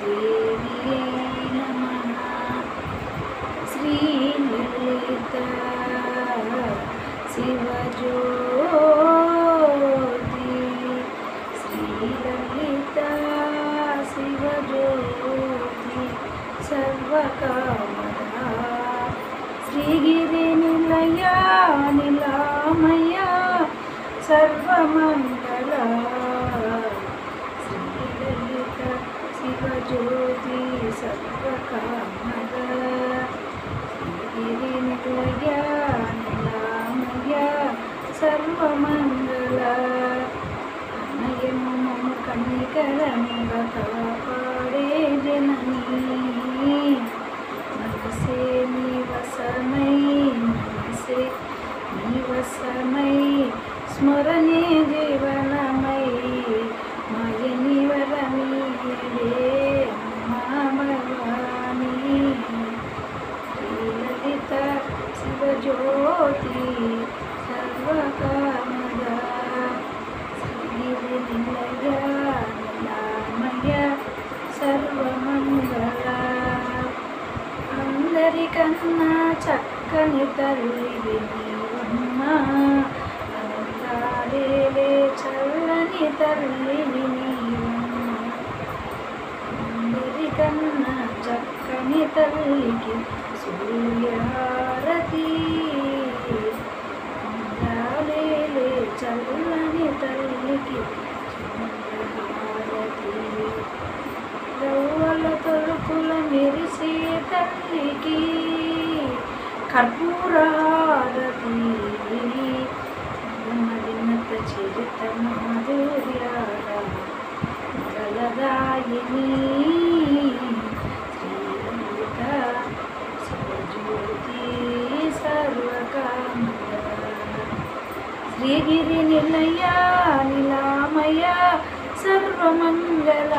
देव्यै नमः। श्रीललिता शिवज्योति, श्रीललिता शिवज्योति सर्वकामदा, श्रीगिरिनिलया निलामया सर्वमङ्गला, श्रीललिता शिवज्योति सर्वकामदा, श्रीगिरिनिलया निलामया सर्वमङ्गला। अनयनु मम कनिकरमुगा कापाडे जननी, मनसे निवसमै, मनसे निवसमै, स्मरणे जीवनमै, मायनि वरमीयदे अम्मा भवानी। श्रीललिता शिवज्योति सर्वकामदा, श्रीगिरिनिलया निलामया सर्वमङ्गला। అందరికన్నా చక్కని తల్లివి నీవమ్మా, అందాలేలే చల్లని తల్లివి నీవమ్మా, అందరికన్నా చక్కని తల్లికి సూర్యహారతి, అందాలేలే చల్లని తల్లికి సూర్యహారతి, రవ్వల తొలుకుల మెరిసే తల్లికి కర్పూరహారతి, మదినత చరిత మాధుర్యాల గలదాయిని, శ్రీలలితా శివజ్యోతి సర్వకామదా, శ్రీగిరినిలయా నిలామయ సర్వమంగళ।